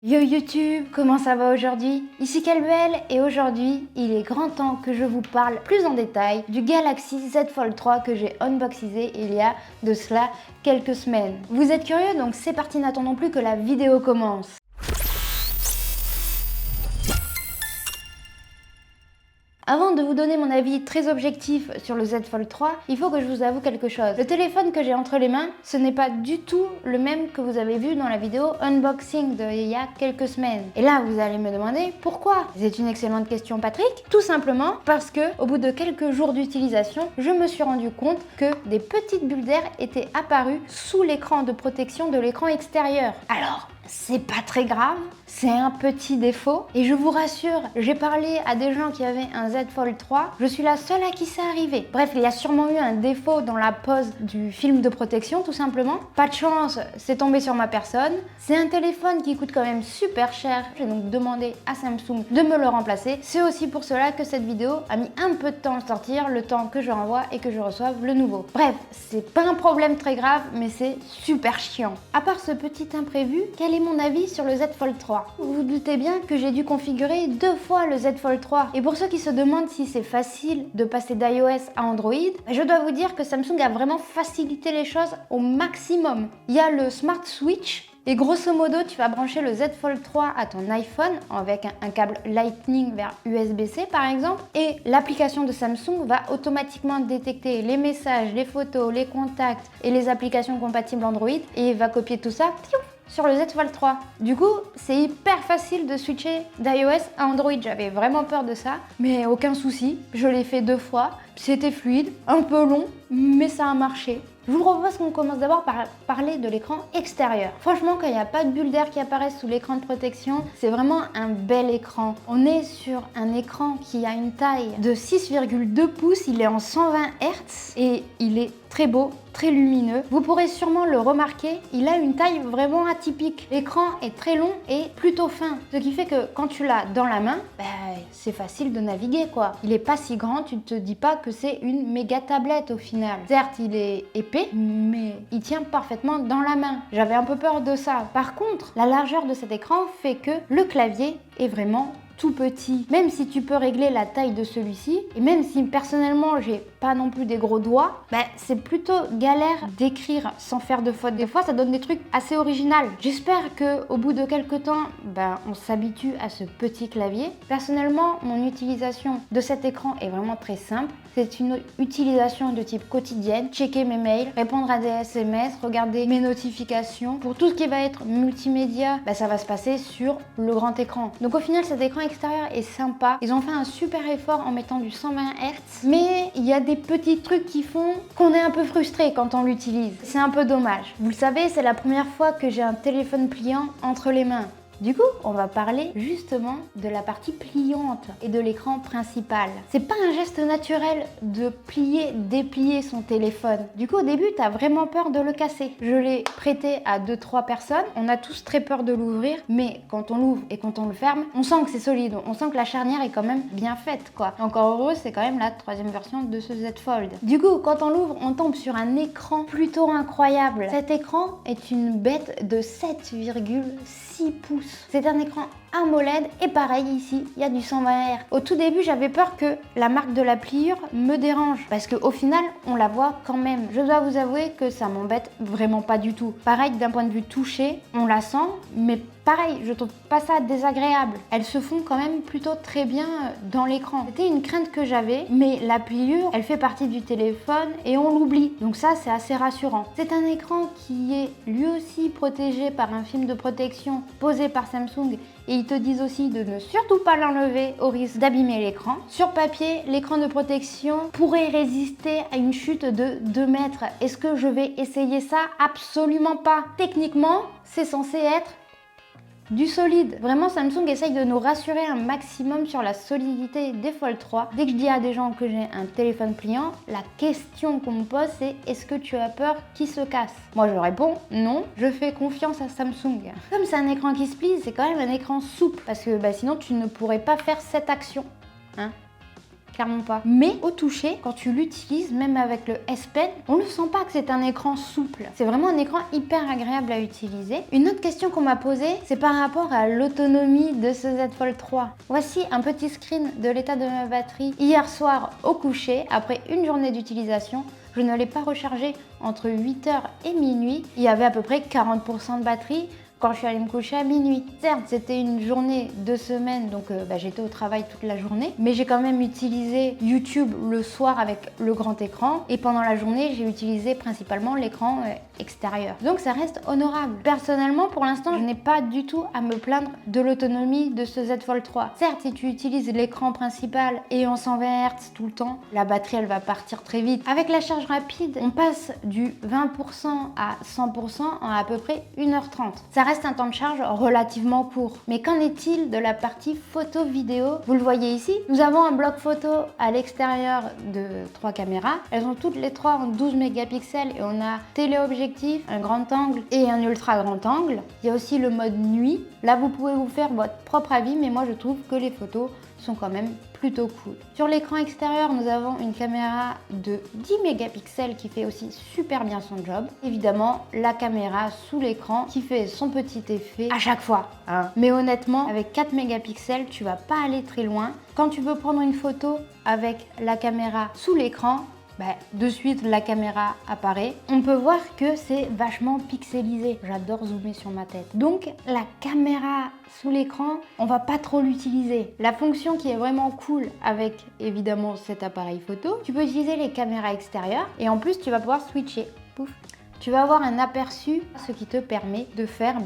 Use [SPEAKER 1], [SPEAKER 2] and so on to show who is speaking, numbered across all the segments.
[SPEAKER 1] Yo YouTube, comment ça va aujourd'hui? Ici Calbel et aujourd'hui, il est grand temps que je vous parle plus en détail du Galaxy Z Fold 3 que j'ai unboxisé il y a de cela quelques semaines. Vous êtes curieux, donc c'est parti, n'attendons plus que la vidéo commence. Avant de vous donner mon avis très objectif sur le Z Fold 3, il faut que je vous avoue quelque chose. Le téléphone que j'ai entre les mains, ce n'est pas du tout le même que vous avez vu dans la vidéo unboxing d'il y a quelques semaines. Et là, vous allez me demander pourquoi? C'est une excellente question, Patrick. Tout simplement parce que, au bout de quelques jours d'utilisation, je me suis rendu compte que des petites bulles d'air étaient apparues sous l'écran de protection de l'écran extérieur. Alors, c'est pas très grave, c'est un petit défaut et je vous rassure, j'ai parlé à des gens qui avaient un Z Fold 3, je suis la seule à qui c'est arrivé. Bref, il y a sûrement eu un défaut dans la pose du film de protection tout simplement. Pas de chance, c'est tombé sur ma personne. C'est un téléphone qui coûte quand même super cher, j'ai donc demandé à Samsung de me le remplacer. C'est aussi pour cela que cette vidéo a mis un peu de temps à sortir, le temps que je renvoie et que je reçoive le nouveau. Bref, c'est pas un problème très grave, mais c'est super chiant. À part ce petit imprévu, quel est mon avis sur le Z Fold 3? Vous vous doutez bien que j'ai dû configurer 2 fois le Z Fold 3. Et pour ceux qui se demandent si c'est facile de passer d'iOS à Android, je dois vous dire que Samsung a vraiment facilité les choses au maximum. Il y a le Smart Switch. Et grosso modo, tu vas brancher le Z Fold 3 à ton iPhone avec un câble Lightning vers USB-C par exemple, et l'application de Samsung va automatiquement détecter les messages, les photos, les contacts et les applications compatibles Android et va copier tout ça sur le Z Fold 3. Du coup, c'est hyper facile de switcher d'iOS à Android. J'avais vraiment peur de ça, mais aucun souci. Je l'ai fait 2 fois. C'était fluide, un peu long, mais ça a marché. Je vous propose qu'on commence d'abord par parler de l'écran extérieur. Franchement, quand il n'y a pas de bulles d'air qui apparaissent sous l'écran de protection, c'est vraiment un bel écran. On est sur un écran qui a une taille de 6,2 pouces, il est en 120 Hz et il est très beau, très lumineux. Vous pourrez sûrement le remarquer, il a une taille vraiment atypique. L'écran est très long et plutôt fin, ce qui fait que quand tu l'as dans la main, c'est facile de naviguer quoi. Il est pas si grand, tu ne te dis pas que c'est une méga tablette au final. Certes, il est épais, mais il tient parfaitement dans la main. J'avais un peu peur de ça. Par contre, la largeur de cet écran fait que le clavier est vraiment tout petit. Même si tu peux régler la taille de celui-ci, et même si personnellement j'ai pas non plus des gros doigts, c'est plutôt galère d'écrire sans faire de faute. Des fois ça donne des trucs assez originaux. J'espère que au bout de quelques temps, on s'habitue à ce petit clavier. Personnellement, mon utilisation de cet écran est vraiment très simple. C'est une utilisation de type quotidienne, checker mes mails, répondre à des SMS, regarder mes notifications. Pour tout ce qui va être multimédia, ça va se passer sur le grand écran. Donc au final, cet écran extérieur est sympa. Ils ont fait un super effort en mettant du 120 Hz, mais il y a des petits trucs qui font qu'on est un peu frustré quand on l'utilise. C'est un peu dommage. Vous le savez, c'est la première fois que j'ai un téléphone pliant entre les mains. Du coup, on va parler justement de la partie pliante et de l'écran principal. C'est pas un geste naturel de plier, déplier son téléphone. Du coup, au début, t'as vraiment peur de le casser. Je l'ai prêté à 2-3 personnes. On a tous très peur de l'ouvrir, mais quand on l'ouvre et quand on le ferme, on sent que c'est solide. On sent que la charnière est quand même bien faite, quoi. Et encore heureux, c'est quand même la 3e version de ce Z Fold. Du coup, quand on l'ouvre, on tombe sur un écran plutôt incroyable. Cet écran est une bête de 7,6 pouces. C'est un écran AMOLED et pareil ici, il y a du 120 Hz. Au tout début, j'avais peur que la marque de la pliure me dérange parce qu'au final, on la voit quand même. Je dois vous avouer que ça m'embête vraiment pas du tout. Pareil, d'un point de vue touché, on la sent, mais pareil, je trouve pas ça désagréable. Elles se font quand même plutôt très bien dans l'écran. C'était une crainte que j'avais, mais la pliure, elle fait partie du téléphone et on l'oublie. Donc ça, c'est assez rassurant. C'est un écran qui est lui aussi protégé par un film de protection posé par Samsung et ils te disent aussi de ne surtout pas l'enlever au risque d'abîmer l'écran. Sur papier, l'écran de protection pourrait résister à une chute de 2 mètres. Est-ce que je vais essayer ça? Absolument pas. Techniquement, c'est censé être du solide. Vraiment, Samsung essaye de nous rassurer un maximum sur la solidité des Fold 3. Dès que je dis à des gens que j'ai un téléphone pliant, la question qu'on me pose c'est: est-ce que tu as peur qu'il se casse? Moi je réponds non, je fais confiance à Samsung. Comme c'est un écran qui se plie, c'est quand même un écran souple parce que sinon tu ne pourrais pas faire cette action. clairement pas. Mais au toucher, quand tu l'utilises, même avec le S Pen, on ne sent pas que c'est un écran souple. C'est vraiment un écran hyper agréable à utiliser. Une autre question qu'on m'a posée, c'est par rapport à l'autonomie de ce Z Fold 3. Voici un petit screen de l'état de ma batterie hier soir au coucher, après une journée d'utilisation. Je ne l'ai pas rechargé entre 8h et minuit. Il y avait à peu près 40% de batterie quand je suis allée me coucher à minuit. Certes, c'était une journée de semaine, donc j'étais au travail toute la journée, mais j'ai quand même utilisé YouTube le soir avec le grand écran, et pendant la journée, j'ai utilisé principalement l'écran extérieur. Donc ça reste honorable. Personnellement, pour l'instant, je n'ai pas du tout à me plaindre de l'autonomie de ce Z Fold 3. Certes, si tu utilises l'écran principal et en 120 Hz tout le temps, la batterie, elle va partir très vite. Avec la charge rapide, on passe du 20% à 100% en à peu près 1h30. Ça reste un temps de charge relativement court. Mais qu'en est-il de la partie photo-vidéo? Vous le voyez ici, nous avons un bloc photo à l'extérieur de 3 caméras. Elles ont toutes les 3 en 12 mégapixels et on a téléobjectif, un grand angle et un ultra grand angle. Il y a aussi le mode nuit. Là, vous pouvez vous faire votre propre avis, mais moi, je trouve que les photos sont quand même plutôt cool. Sur l'écran extérieur, nous avons une caméra de 10 mégapixels qui fait aussi super bien son job. Évidemment, la caméra sous l'écran qui fait son petit effet à chaque fois. Mais honnêtement, avec 4 mégapixels, tu vas pas aller très loin. Quand tu veux prendre une photo avec la caméra sous l'écran, de suite la caméra apparaît. On peut voir que c'est vachement pixelisé. J'adore zoomer sur ma tête. Donc la caméra sous l'écran, on va pas trop l'utiliser. La fonction qui est vraiment cool avec évidemment cet appareil photo, tu peux utiliser les caméras extérieures et en plus tu vas pouvoir switcher. Pouf. Tu vas avoir un aperçu, ce qui te permet de faire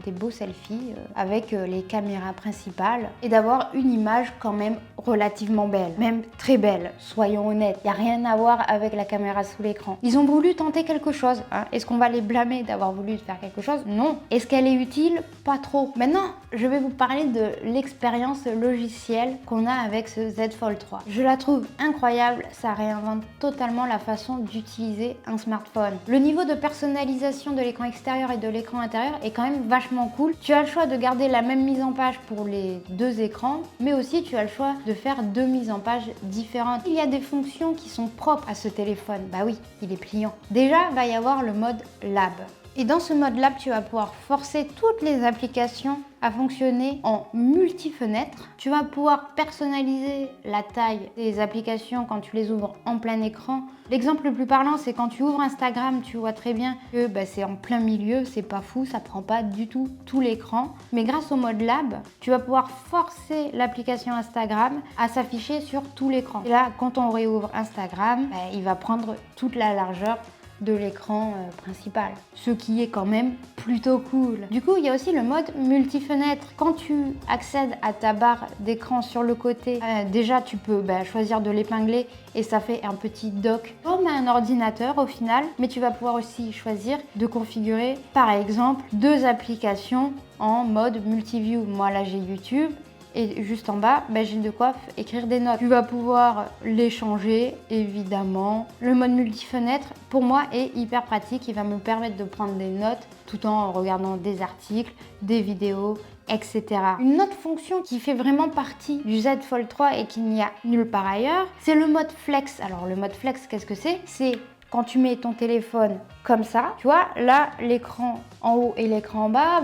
[SPEAKER 1] des beaux selfies avec les caméras principales et d'avoir une image quand même relativement belle, même très belle, soyons honnêtes. Il n'y a rien à voir avec la caméra sous l'écran. Ils ont voulu tenter quelque chose. Est-ce qu'on va les blâmer d'avoir voulu faire quelque chose? Non. Est-ce qu'elle est utile? Pas trop. Maintenant, je vais vous parler de l'expérience logicielle qu'on a avec ce Z Fold 3. Je la trouve incroyable, ça réinvente totalement la façon d'utiliser un smartphone. Le niveau de personnalisation de l'écran extérieur et de l'écran intérieur est quand même vachement cool. Tu as le choix de garder la même mise en page pour les deux écrans, mais aussi tu as le choix de faire deux mises en page différentes. Il y a des fonctions qui sont propres à ce téléphone. Bah oui, il est pliant. Déjà, il va y avoir le mode Lab. Et dans ce mode Lab, tu vas pouvoir forcer toutes les applications à fonctionner en multi-fenêtre. Tu vas pouvoir personnaliser la taille des applications quand tu les ouvres en plein écran. L'exemple le plus parlant, c'est quand tu ouvres Instagram, tu vois très bien que c'est en plein milieu, c'est pas fou, ça prend pas du tout l'écran. Mais grâce au mode Lab, tu vas pouvoir forcer l'application Instagram à s'afficher sur tout l'écran. Et là, quand on réouvre Instagram, il va prendre toute la largeur de l'écran principal, ce qui est quand même plutôt cool. Du coup, il y a aussi le mode multi-fenêtre. Quand tu accèdes à ta barre d'écran sur le côté, déjà tu peux choisir de l'épingler et ça fait un petit dock comme un ordinateur au final, mais tu vas pouvoir aussi choisir de configurer par exemple deux applications en mode multi-view. Moi là j'ai YouTube. Et juste en bas, j'ai de quoi écrire des notes. Tu vas pouvoir les changer, évidemment. Le mode multi-fenêtre, pour moi, est hyper pratique. Il va me permettre de prendre des notes tout en regardant des articles, des vidéos, etc. Une autre fonction qui fait vraiment partie du Z Fold 3 et qu'il n'y a nulle part ailleurs, c'est le mode flex. Alors le mode flex, qu'est-ce que c'est? C'est quand tu mets ton téléphone comme ça, tu vois, là, l'écran en haut et l'écran en bas,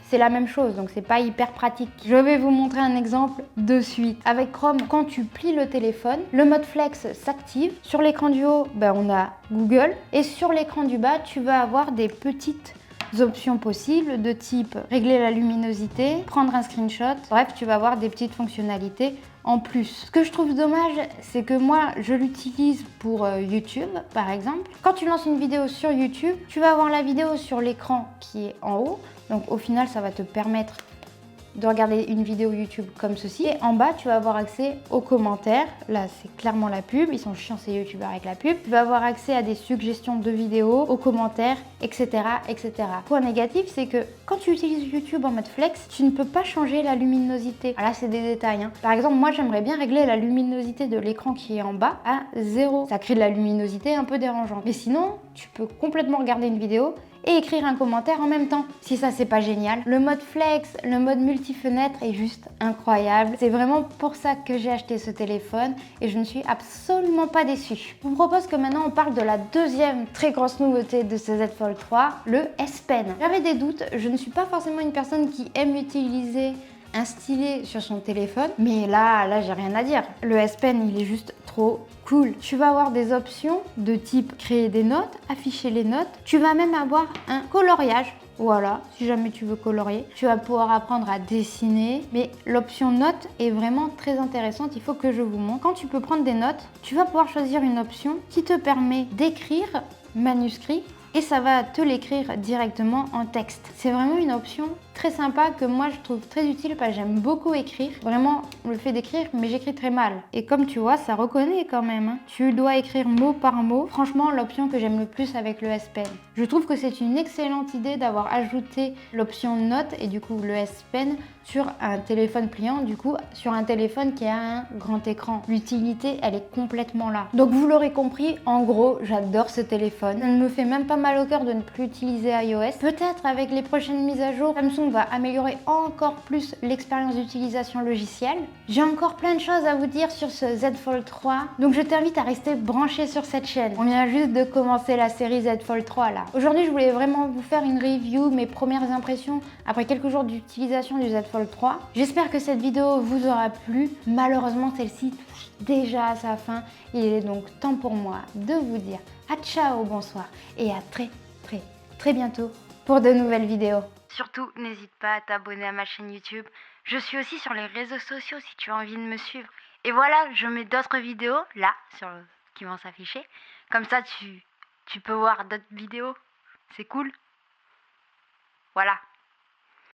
[SPEAKER 1] c'est la même chose, donc c'est pas hyper pratique. Je vais vous montrer un exemple de suite. Avec Chrome, quand tu plies le téléphone, le mode flex s'active. Sur l'écran du haut, on a Google, et sur l'écran du bas, tu vas avoir des petites options possibles de type régler la luminosité, prendre un screenshot, bref, tu vas avoir des petites fonctionnalités en plus. Ce que je trouve dommage, c'est que moi, je l'utilise pour YouTube, par exemple. Quand tu lances une vidéo sur YouTube, tu vas avoir la vidéo sur l'écran qui est en haut. Donc au final, ça va te permettre de regarder une vidéo YouTube comme ceci. Et en bas, tu vas avoir accès aux commentaires. Là, c'est clairement la pub. Ils sont chiants, ces youtubeurs avec la pub. Tu vas avoir accès à des suggestions de vidéos, aux commentaires, etc., etc. Point négatif, c'est que quand tu utilises YouTube en mode flex, tu ne peux pas changer la luminosité. Alors là, c'est des détails. Par exemple, moi, j'aimerais bien régler la luminosité de l'écran qui est en bas à 0. Ça crée de la luminosité un peu dérangeante. Mais sinon, tu peux complètement regarder une vidéo et écrire un commentaire en même temps. Si ça, c'est pas génial. Le mode flex, le mode multi-fenêtre est juste incroyable. C'est vraiment pour ça que j'ai acheté ce téléphone et je ne suis absolument pas déçue. Je vous propose que maintenant on parle de la deuxième très grosse nouveauté de ce Z Fold 3, le S Pen. J'avais des doutes, je ne suis pas forcément une personne qui aime utiliser un stylet sur son téléphone, mais là j'ai rien à dire. Le S Pen, il est juste trop cool. Tu vas avoir des options de type créer des notes, afficher les notes. Tu vas même avoir un coloriage. Voilà, si jamais tu veux colorier, tu vas pouvoir apprendre à dessiner. Mais l'option notes est vraiment très intéressante, il faut que je vous montre. Quand tu peux prendre des notes, tu vas pouvoir choisir une option qui te permet d'écrire manuscrit et ça va te l'écrire directement en texte. C'est vraiment une option très sympa que moi je trouve très utile parce que j'aime beaucoup écrire. Vraiment le fait d'écrire, mais j'écris très mal. Et comme tu vois, ça reconnaît quand même. Hein. Tu dois écrire mot par mot. Franchement, l'option que j'aime le plus avec le S Pen. Je trouve que c'est une excellente idée d'avoir ajouté l'option note et du coup le S Pen sur un téléphone pliant, du coup sur un téléphone qui a un grand écran. L'utilité, elle est complètement là. Donc vous l'aurez compris, en gros, j'adore ce téléphone. Ça ne me fait même pas mal au cœur de ne plus utiliser iOS. Peut-être avec les prochaines mises à jour, Samsung va améliorer encore plus l'expérience d'utilisation logicielle. J'ai encore plein de choses à vous dire sur ce Z Fold 3, donc je t'invite à rester branché sur cette chaîne. On vient juste de commencer la série Z Fold 3 là. Aujourd'hui, je voulais vraiment vous faire une review, mes premières impressions après quelques jours d'utilisation du Z Fold 3. J'espère que cette vidéo vous aura plu. Malheureusement, celle-ci touche déjà à sa fin. Il est donc temps pour moi de vous dire à ciao, bonsoir et à très bientôt pour de nouvelles vidéos. Surtout, n'hésite pas à t'abonner à ma chaîne YouTube. Je suis aussi sur les réseaux sociaux si tu as envie de me suivre. Et voilà, je mets d'autres vidéos là qui vont s'afficher. Comme ça, tu peux voir d'autres vidéos. C'est cool. Voilà.